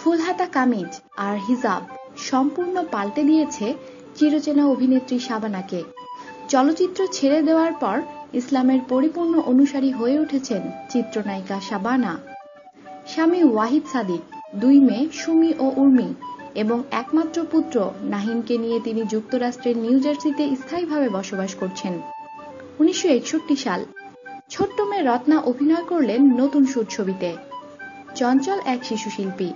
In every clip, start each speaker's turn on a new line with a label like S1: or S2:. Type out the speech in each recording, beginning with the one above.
S1: ফুলহাতা কামিজ আর হিজাব সম্পূর্ণ পাল্টে দিয়েছে চিরচেনা অভিনেত্রী শাবানাকে। চলচ্চিত্র ছেড়ে দেওয়ার পর ইসলামের পরিপূর্ণ অনুসারী হয়ে উঠেছেন চিত্রনায়িকা শাবানা। স্বামী ওয়াহিদ সাদিক, 2 মেয়ে সুমি ও উর্মি এবং একমাত্র পুত্র নাহিনকে নিয়ে তিনি যুক্তরাষ্ট্রের নিউ জার্সিতে স্থায়ীভাবে বসবাস করছেন। 1961 সাল ছোট্ট মেয়ে রত্না অভিনয় করলেন নতুন সুর ছবিতে। চঞ্চল এক শিশু শিল্পী,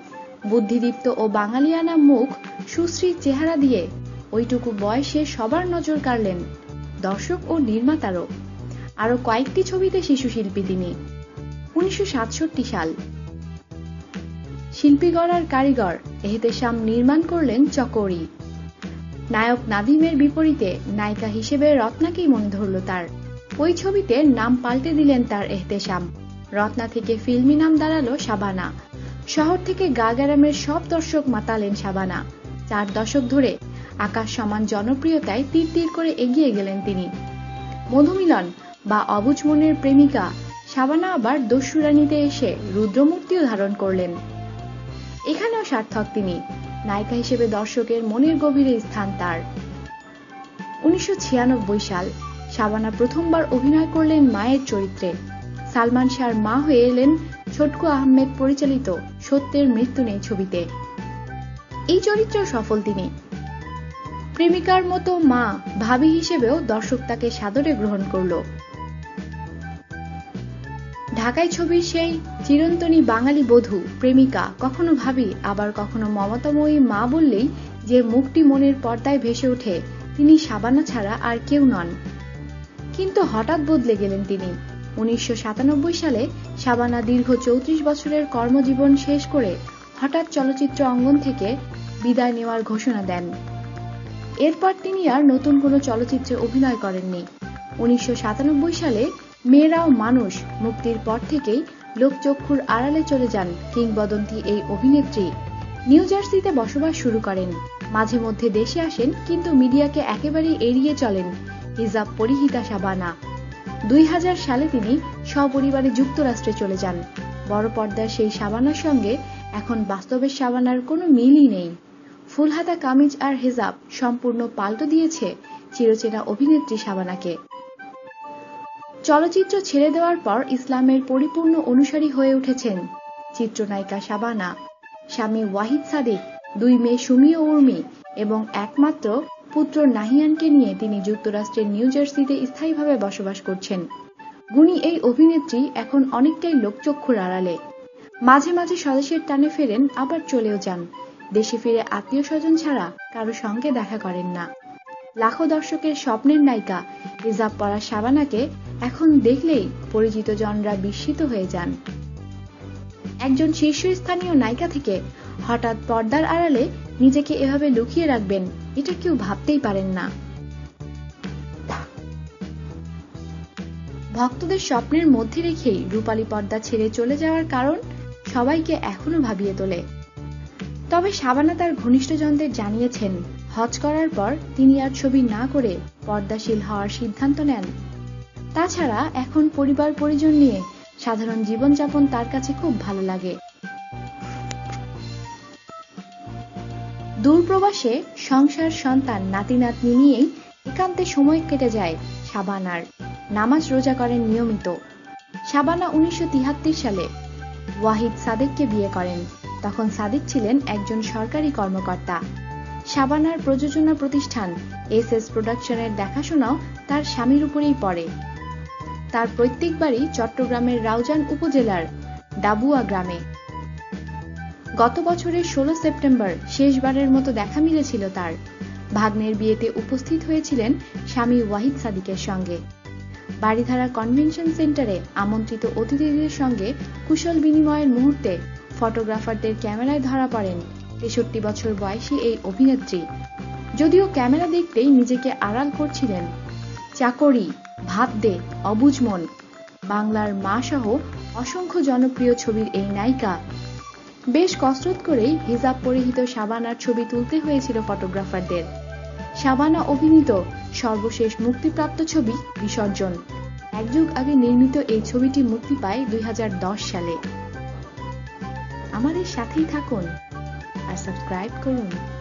S1: বুদ্ধিদীপ্ত ও বাঙালিয়ানা মুখ, সুশ্রী চেহারা দিয়ে ওইটুকু বয়সে সবার নজর কাড়লেন দর্শক ও নির্মাতারও। আরো কয়েকটি ছবিতে শিশু শিল্পী তিনি। 1967 সাল শিল্পী গড়ার কারিগর এহতেশাম নির্মাণ করলেন চকোরী। নায়ক নাদিমের বিপরীতে নায়িকা হিসেবে রত্নাকেই মনে ধরল তার। ওই ছবিতে নাম পাল্টে দিলেন তার এহতেশাম। রত্না থেকে ফিল্মি নাম দাঁড়ালো শাবানা। শহর থেকে গা গ্রামের সব দর্শক মাতালেন শাবানা। 4 দশক ধরে আকাশ সমান জনপ্রিয়তায় তীর তীর করে এগিয়ে গেলেন তিনি। মধুমিলন বা অবুঝ মনের প্রেমিকা শাবানা আবার দস্যুরানীতে এসে রুদ্রমূর্তিও ধারণ করলেন। এখানেও সার্থক তিনি। নায়িকা হিসেবে দর্শকের মনের গভীরে স্থান তার। 1996 সাল শাবানা প্রথমবার অভিনয় করলেন মায়ের চরিত্রে। সালমান শাহর মা হয়ে এলেন ছোটকু আহমেদ পরিচালিত সত্যের মৃত্যু নেই ছবিতে। এই চরিত্রেও সফল তিনি। প্রেমিকার মতো মা, ভাবি হিসেবেও দর্শক তাকে সাদরে গ্রহণ করল। ঢাকায় ছবির সেই চিরন্তনী বাঙালি বধূ, প্রেমিকা, কখনো ভাবি আবার কখনো মমতাময়ী মা বললেই যে মুখটি মনের পর্দায় ভেসে ওঠে তিনি শাবানা ছাড়া আর কেউ নন। কিন্তু হঠাৎ বদলে গেলেন তিনি। 1997 সালে শাবানা দীর্ঘ 34 বছরের কর্মজীবন শেষ করে হঠাৎ চলচ্চিত্র অঙ্গন থেকে বিদায় নেওয়ার ঘোষণা দেন। এরপর তিনি আর নতুন কোনো চলচ্চিত্রে অভিনয় করেননি। 1997 সালে মেয়েরাও মানুষ মুক্তির পর থেকেই লোকচক্ষুর আড়ালে চলে যান কিংবদন্তি এই অভিনেত্রী। নিউ জার্সিতে বসবাস শুরু করেন। মাঝে মধ্যে দেশে আসেন, কিন্তু মিডিয়াকে একেবারেই এড়িয়ে চলেন হিজাব পরিহিতা শাবানা। 2000 সালে তিনি সপরিবারে যুক্তরাষ্ট্রে চলে যান। বড় পর্দার সেই শাবানার সঙ্গে এখন বাস্তবের শাবানার কোনো মিলই নেই। ফুলহাতা কামিজ আর হিজাব সম্পূর্ণ পাল্টে দিয়েছে চিরচেনা অভিনেত্রী শাবানাকে। চলচ্চিত্র ছেড়ে দেওয়ার পর ইসলামের পরিপূর্ণ অনুসারী হয়ে উঠেছেন চিত্রনায়িকা শাবানা। স্বামী ওয়াহিদ সাদিক, 2 মেয়ে সুমি ও উর্মি এবং একমাত্র পুত্র নাহিয়ানকে নিয়ে তিনি যুক্তরাষ্ট্রের নিউ জার্সিতে স্থায়ীভাবে বসবাস করছেন। গুণী এই অভিনেত্রী এখন অনেকটাই লোকচক্ষুর আড়ালে। মাঝে মাঝে স্বদেশের টানে ফেরেন, আবার চলেও যান। দেশে ফিরে আত্মীয় স্বজন ছাড়া কারো সঙ্গে দেখা করেন না। লাখো দর্শকের স্বপ্নের নায়িকা হিজাব পরা শাবানাকে এখন দেখলেই পরিচিত জনরা বিস্মিত হয়ে যান। একজন শীর্ষস্থানীয় নায়িকা থেকে হঠাৎ পর্দার আড়ালে নিজেকে এভাবে লুকিয়ে রাখবেন, এটা কেউ ভাবতেই পারেন না। ভক্তদের স্বপ্নের মধ্যে রেখেই রূপালী পর্দা ছেড়ে চলে যাওয়ার কারণ সবাইকে এখনো ভাবিয়ে তোলে। তবে শাবানা তার ঘনিষ্ঠজনদের জানিয়েছেন, হজ করার পর তিনি আর ছবি না করে পর্দাশীল হওয়ার সিদ্ধান্ত নেন। তাছাড়া এখন পরিবার পরিজন নিয়ে সাধারণ জীবনযাপন তার কাছে খুব ভালো লাগে। দূরপ্রবাসে সংসার, সন্তান, নাতি নাতনি নিয়েই একান্তে সময় কেটে যায় শাবানার। নামাজ রোজা করেন নিয়মিত। শাবানা 1973 সালে ওয়াহিদ সাদেককে বিয়ে করেন। তখন সাদিক ছিলেন একজন সরকারি কর্মকর্তা। শাবানার প্রযোজনা প্রতিষ্ঠান SS প্রোডাকশনের দেখাশোনাও তার স্বামীর উপরেই পড়ে। তার পৈতৃক বাড়ি চট্টগ্রামের রাউজান উপজেলার ডাবুয়া গ্রামে। গত বছরের 16 সেপ্টেম্বর শেষবারের মতো দেখা মিলেছিল তার। ভাগ্নের বিয়েতে উপস্থিত হয়েছিলেন স্বামী ওয়াহিদ সাদিকের সঙ্গে। বাড়িধারা কনভেনশন সেন্টারে আমন্ত্রিত অতিথিদের সঙ্গে কুশল বিনিময়ের মুহূর্তে ফটোগ্রাফারদের ক্যামেরায় ধরা পড়েন 63 বছর বয়সী এই অভিনেত্রী। যদিও ক্যামেরা দেখতেই নিজেকে আড়াল করছিলেন। চাকরি, ভাত দে, অবুঝ মন, বাংলার মা সহ অসংখ্য জনপ্রিয় ছবির এই নায়িকা। বেশ কসরত করেই হিজাব পরিহিত শাবানার ছবি তুলতে হয়েছিল ফটোগ্রাফারদের। শাবানা অভিনীত সর্বশেষ মুক্তিপ্রাপ্ত ছবি বিসর্জন। 1 যুগ আগে নির্মিত এই ছবিটি মুক্তি পায় 2010 সালে। আমাদের সাথেই থাকুন। সাবস্ক্রাইব করুন।